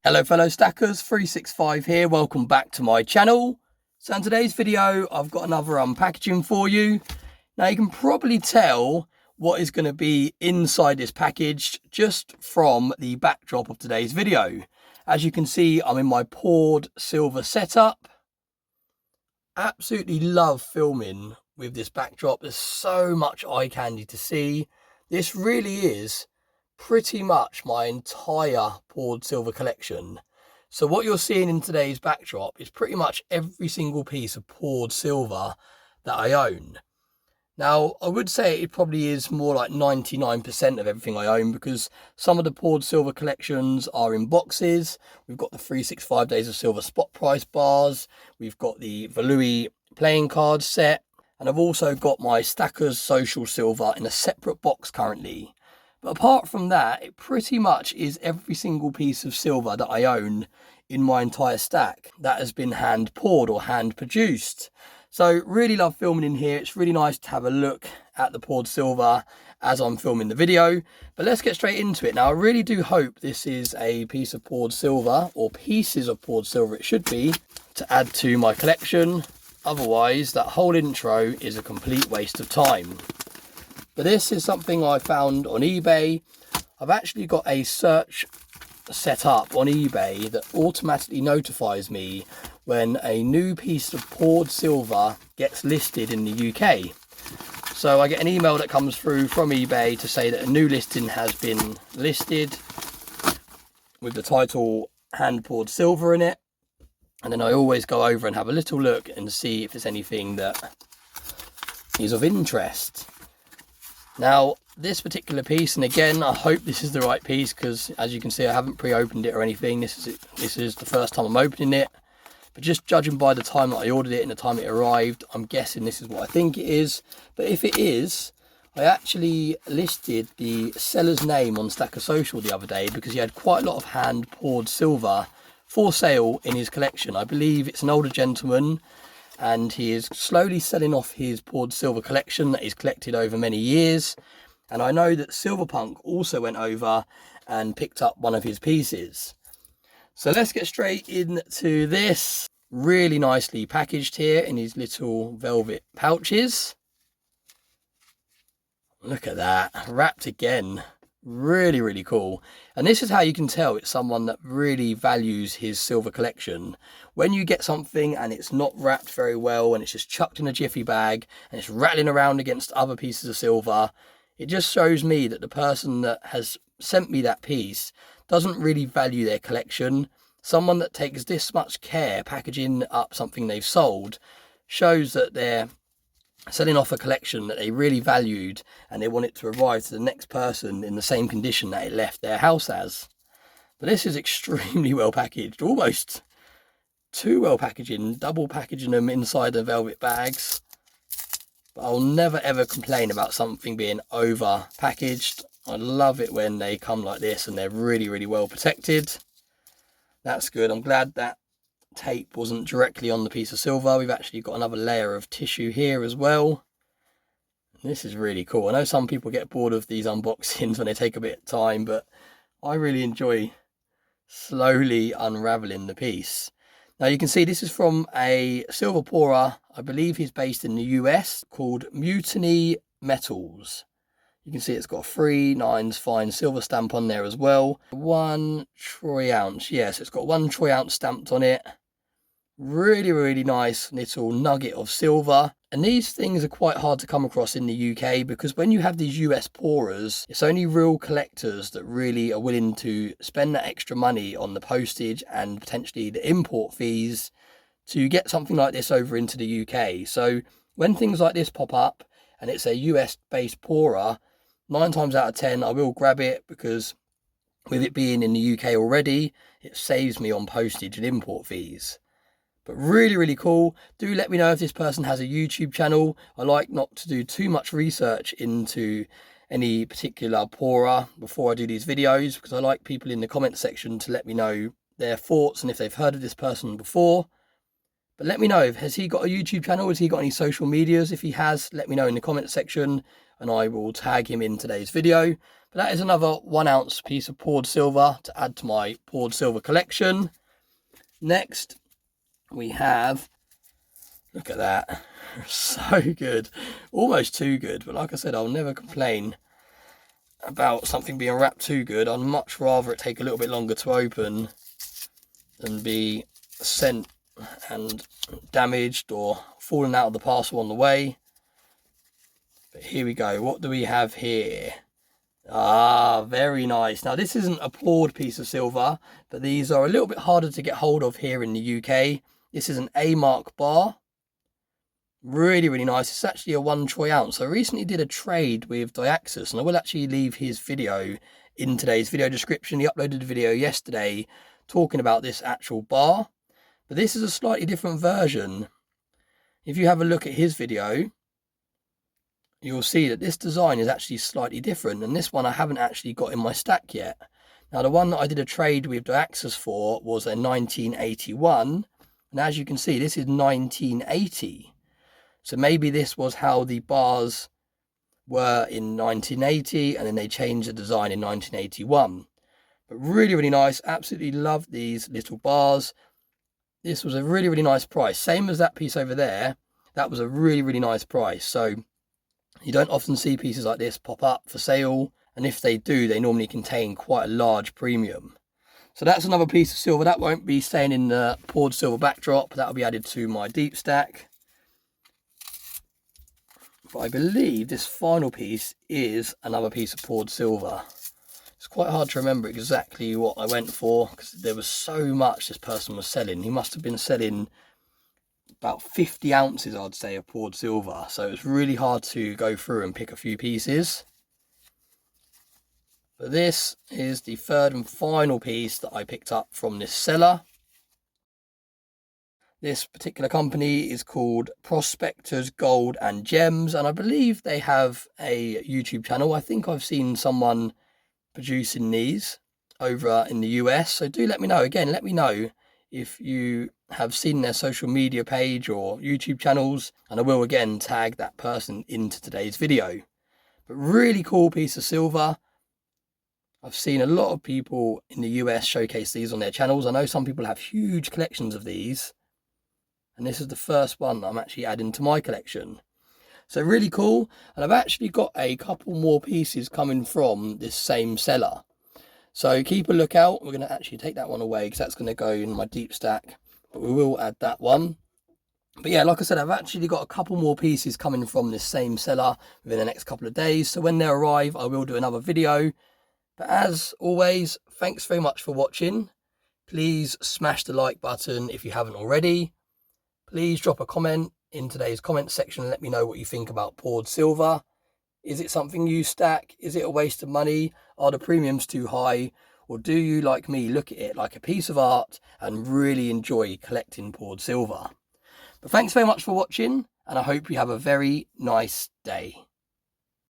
Hello fellow stackers, 365 here, welcome back to my channel. So in today's video I've got another unpackaging for you. Now you can probably tell what is going to be inside this package just from the backdrop of today's video. As you can see, I'm in my poured silver setup. Absolutely love filming with this backdrop. There's so much eye candy to see. This really is pretty much my entire poured silver collection. So what you're seeing in today's backdrop is pretty much every single piece of poured silver that I own. Now I would say it probably is more like 99% of everything I own, because some of the poured silver collections are in boxes. We've got the 365 days of silver spot price bars, we've got the Valui playing card set, and I've also got my Stackers social silver in a separate box currently. But apart from that, it pretty much is every single piece of silver that I own in my entire stack that has been hand poured or hand produced. So really love filming in here. It's really nice to have a look at the poured silver as I'm filming the video. But let's get straight into it. Now I really do hope this is a piece of poured silver, or pieces of poured silver it should be, to add to my collection. Otherwise that whole intro is a complete waste of time. But this is something I found on eBay. I've actually got a search set up on eBay that automatically notifies me when a new piece of poured silver gets listed in the UK. So I get an email that comes through from eBay to say that a new listing has been listed with the title hand poured silver in it. And then I always go over and have a little look and see if there's anything that is of interest. Now this particular piece, and again I hope this is the right piece, because as you can see I haven't pre-opened it or anything. This is the first time I'm opening it, but just judging by the time that I ordered it and the time it arrived, I'm guessing this is what I think it is. But if it is, I actually listed the seller's name on Stacker Social the other day because he had quite a lot of hand poured silver for sale in his collection. I believe it's an older gentleman, and he is slowly selling off his poured silver collection that he's collected over many years. And I know that Silverpunk also went over and picked up one of his pieces. So let's get straight into this. Really nicely packaged here in his little velvet pouches. Look at that, wrapped again. Really cool. And this is how you can tell it's someone that really values his silver collection. When you get something and it's not wrapped very well and it's just chucked in a jiffy bag and it's rattling around against other pieces of silver, it just shows me that the person that has sent me that piece doesn't really value their collection. Someone that takes this much care packaging up something they've sold shows that they're selling off a collection that they really valued, and they want it to arrive to the next person in the same condition that it left their house as. But this is extremely well packaged, almost too well packaging, double packaging them inside the velvet bags. But I'll never ever complain about something being over packaged. I love it when they come like this and they're really well protected. That's good. I'm glad that tape wasn't directly on the piece of silver. We've actually got another layer of tissue here as well. This is really cool. I know some people get bored of these unboxings when they take a bit of time, but I really enjoy slowly unraveling the piece. Now you can see this is from a silver pourer. I believe he's based in the US, called Mutiny Metals. You can see it's got a 3 9s fine silver stamp on there as well. 1 troy ounce. Yes, it's got 1 troy ounce stamped on it. Really nice little nugget of silver. And these things are quite hard to come across in the UK, because when you have these US pourers, it's only real collectors that really are willing to spend that extra money on the postage and potentially the import fees to get something like this over into the UK. So when things like this pop up and it's a US based pourer, 9 times out of 10 I will grab it, because with it being in the UK already, it saves me on postage and import fees. But really cool. Do let me know if this person has a YouTube channel. I like not to do too much research into any particular pourer before I do these videos, because I like people in the comment section to let me know their thoughts and if they've heard of this person before. But let me know, has he got a YouTube channel? Has he got any social medias? If he has, let me know in the comment section and I will tag him in today's video. But that is another 1 ounce piece of poured silver to add to my poured silver collection. Next, we have, look at that, so good, almost too good. But like I said, I'll never complain about something being wrapped too good. I'd much rather it take a little bit longer to open than be sent and damaged or fallen out of the parcel on the way. But here we go. What do we have here? Ah, very nice. Now this isn't a poured piece of silver, but these are a little bit harder to get hold of here in the UK. This is an A mark bar. Really, really nice. It's actually a 1 troy ounce. I recently did a trade with Diaxis, and I will actually leave his video in today's video description. He uploaded a video yesterday talking about this actual bar. But this is a slightly different version. If you have a look at his video, you'll see that this design is actually slightly different. And this one I haven't actually got in my stack yet. Now, the one that I did a trade with Diaxis for was a 1981. And as you can see, this is 1980. So maybe this was how the bars were in 1980. And then they changed the design in 1981. But really, really nice. Absolutely love these little bars. This was a really, really nice price. Same as that piece over there. That was a really, really nice price. So you don't often see pieces like this pop up for sale. And if they do, they normally contain quite a large premium. So that's another piece of silver. That won't be staying in the poured silver backdrop. That'll be added to my deep stack. But I believe this final piece is another piece of poured silver. It's quite hard to remember exactly what I went for because there was so much this person was selling. He must have been selling about 50 ounces, I'd say, of poured silver. So it was really hard to go through and pick a few pieces. But this is the third and final piece that I picked up from this seller. This particular company is called Prospectors Gold and Gems, and I believe they have a YouTube channel. I think I've seen someone producing these over in the US, so do let me know. Again, let me know if you have seen their social media page or YouTube channels, and I will again tag that person into today's video. But really cool piece of silver. I've seen a lot of people in the US showcase these on their channels. I know some people have huge collections of these, and this is the first one that I'm actually adding to my collection. So really cool. And I've actually got a couple more pieces coming from this same seller. So keep a lookout. We're going to actually take that one away because that's going to go in my deep stack. But we will add that one. But yeah, like I said, I've actually got a couple more pieces coming from this same seller within the next couple of days. So when they arrive, I will do another video. But as always, thanks very much for watching. Please smash the like button if you haven't already. Please drop a comment in today's comment section and let me know what you think about poured silver. Is it something you stack? Is it a waste of money? Are the premiums too high? Or do you, like me, look at it like a piece of art and really enjoy collecting poured silver? But thanks very much for watching, and I hope you have a very nice day.